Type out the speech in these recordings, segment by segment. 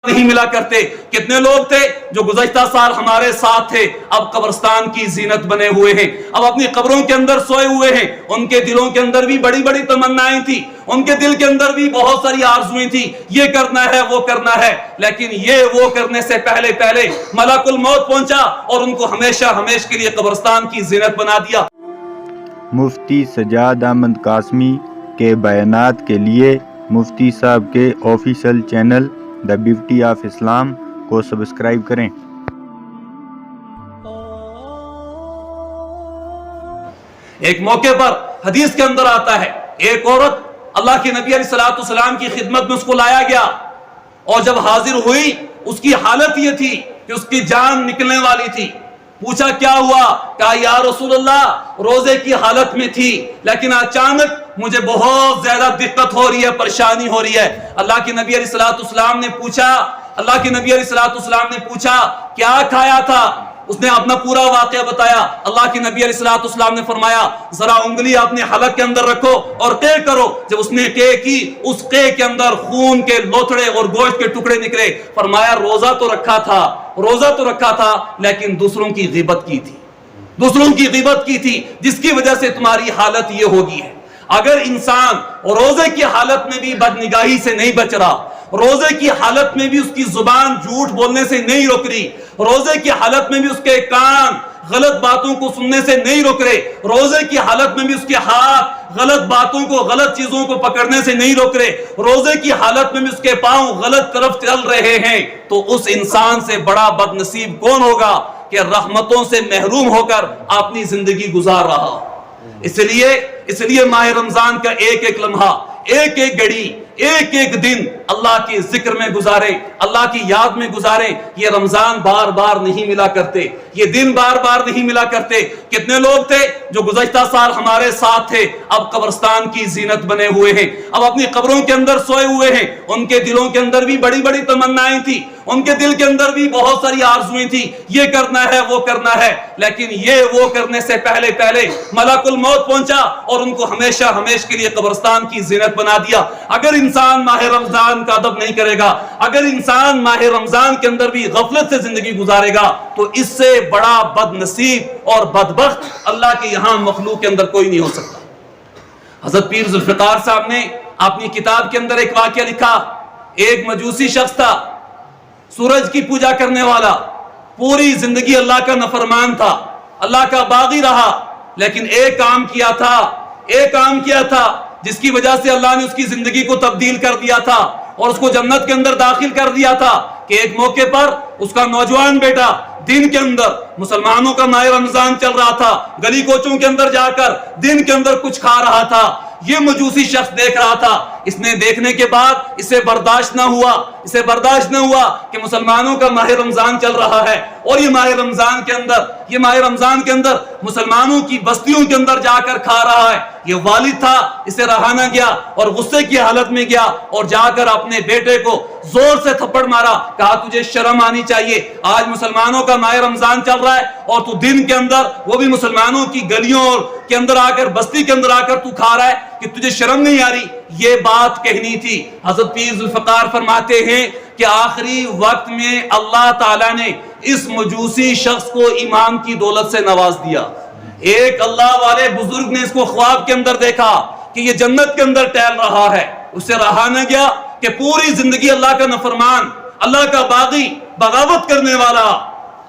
نہیں ملا کرتے. کتنے لوگ تھے جو گزشتہ سال ہمارے ساتھ تھے، اب قبرستان کی زینت بنے ہوئے ہیں، اب اپنی قبروں کے اندر سوئے ہوئے ہیں. ان کے دلوں کے اندر بھی بڑی بڑی تمنائیں تھی، ان کے دل کے اندر بھی بہت ساری آرزویں تھی، یہ کرنا ہے وہ کرنا ہے، لیکن یہ وہ کرنے سے پہلے ملک الموت پہنچا اور ان کو ہمیشہ کے لیے قبرستان کی زینت بنا دیا. مفتی سجاد احمد قاسمی کے بیانات کے لیے مفتی صاحب کے official channel the beauty of Islam کو سبسکرائب کریں. ایک موقع پر حدیث کے اندر آتا ہے، ایک عورت اللہ کے نبی علیہ السلام کی خدمت میں اس کو لایا گیا، اور جب حاضر ہوئی اس کی حالت یہ تھی کہ اس کی جان نکلنے والی تھی. پوچھا کیا ہوا؟ کہا یا رسول اللہ روزے کی حالت میں تھی، لیکن اچانک مجھے بہت زیادہ دقت ہو رہی ہے، پریشانی ہو رہی ہے. اللہ کے نبی علیہ السلام نے پوچھا کیا کھایا تھا؟ اس نے اپنا پورا واقعہ بتایا. اللہ کے نبی علیہ السلام نے فرمایا ذرا انگلی اپنے حلق کے اندر رکھو اور قے کرو. جب اس نے قے کی، اس قے کے اندر خون کے لوتھڑے اور گوشت کے ٹکڑے نکلے. فرمایا روزہ تو رکھا تھا لیکن دوسروں کی غیبت کی تھی، جس کی وجہ سے تمہاری حالت یہ ہوگی ہے. اگر انسان روزے کی حالت میں بھی بدنگاہی سے نہیں بچ رہا، روزے کی حالت میں بھی اس کی زبان جھوٹ بولنے سے نہیں رک رہی، روزے کی حالت میں بھی اس کے کان غلط باتوں کو سننے سے نہیں رک رہے، روزے کی حالت میں بھی اس کے ہاتھ غلط باتوں کو، غلط چیزوں کو پکڑنے سے نہیں روک رہے، روزے کی حالت میں بھی اس کے پاؤں غلط طرف چل رہے ہیں، تو اس انسان سے بڑا بد نصیب کون ہوگا کہ رحمتوں سے محروم ہو کر اپنی زندگی گزار رہا. اس لیے ماہ رمضان کا ایک ایک لمحہ، ایک ایک گھڑی، ایک ایک دن اللہ کے ذکر میں گزارے، اللہ کی یاد میں گزارے. یہ رمضان بار بار نہیں ملا کرتے، یہ دن بار بار نہیں ملا کرتے. کتنے لوگ تھے جو گزشتہ سال ہمارے ساتھ تھے، اب قبرستان کی زینت بنے ہوئے ہیں، اب اپنی قبروں کے اندر سوئے ہوئے ہیں. ان کے دلوں کے اندر بھی بڑی بڑی تمنائیں تھی، ان کے دل کے اندر بھی بہت ساری آرزویں تھی، یہ کرنا ہے وہ کرنا ہے، لیکن یہ وہ کرنے سے پہلے ملک الموت پہنچا اور ان کو ہمیشہ کے لیے قبرستان کی زینت بنا دیا. اگر انسان ماہ رمضان کا ادب نہیں کرے گا، اگر انسان ماہ رمضان کے اندر بھی غفلت سے زندگی گزارے گا، تو اس سے بڑا بد نصیب اور بدبخت اللہ کے یہاں مخلوق کے اندر کوئی نہیں ہو سکتا. حضرت پیر ذوالفقار صاحب نے اپنی کتاب کے اندر ایک واقعہ لکھا. ایک مجوسی شخص تھا، سورج کی پوجا کرنے والا، پوری زندگی اللہ کا نافرمان تھا، اللہ کا باغی رہا، لیکن ایک کام کیا تھا جس کی وجہ سے اللہ نے اس کی زندگی کو تبدیل کر دیا تھا اور اس کو جنت کے اندر داخل کر دیا تھا. کہ ایک موقع پر اس کا نوجوان بیٹا دن کے اندر، مسلمانوں کا ماہ رمضان چل رہا تھا، گلی کوچوں کے اندر جا کر دن کے اندر کچھ کھا رہا تھا. یہ مجوسی شخص دیکھ رہا تھا. اس نے دیکھنے کے بعد اسے برداشت نہ ہوا کہ مسلمانوں کا ماہ رمضان چل رہا ہے، اور یہ ماہ رمضان کے اندر مسلمانوں کی بستیوں کے اندر جا کر کھا رہا ہے. یہ والد تھا، اسے رہا نہ گیا اور غصے کی حالت میں گیا اور جا کر اپنے بیٹے کو زور سے تھپڑ مارا. کہا تجھے شرم آنی چاہیے، آج مسلمانوں کا ماہ رمضان چل رہا ہے اور تو دن کے اندر، وہ بھی مسلمانوں کی گلیوں کے اندر آ کر، بستی کے اندر آ کر تو کھا رہا ہے، کہ تجھے شرم نہیں آ رہی؟ یہ بات کہنی تھی. حضرت پیر ذوالفقار فرماتے ہیں کہ آخری وقت میں اللہ تعالیٰ نے اس مجوسی شخص کو ایمان کی دولت سے نواز دیا. ایک اللہ والے بزرگ نے اس کو خواب کے اندر دیکھا کہ یہ جنت کے اندر ٹہل رہا ہے. اسے رہا نہ گیا کہ پوری زندگی اللہ کا نافرمان، اللہ کا باغی، بغاوت کرنے والا،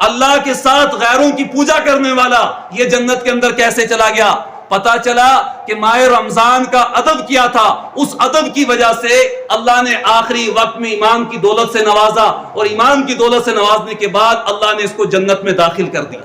اللہ کے ساتھ غیروں کی پوجا کرنے والا، یہ جنت کے اندر کیسے چلا گیا؟ پتا چلا کہ ماہ رمضان کا ادب کیا تھا، اس ادب کی وجہ سے اللہ نے آخری وقت میں ایمان کی دولت سے نوازا، اور ایمان کی دولت سے نوازنے کے بعد اللہ نے اس کو جنت میں داخل کر دیا.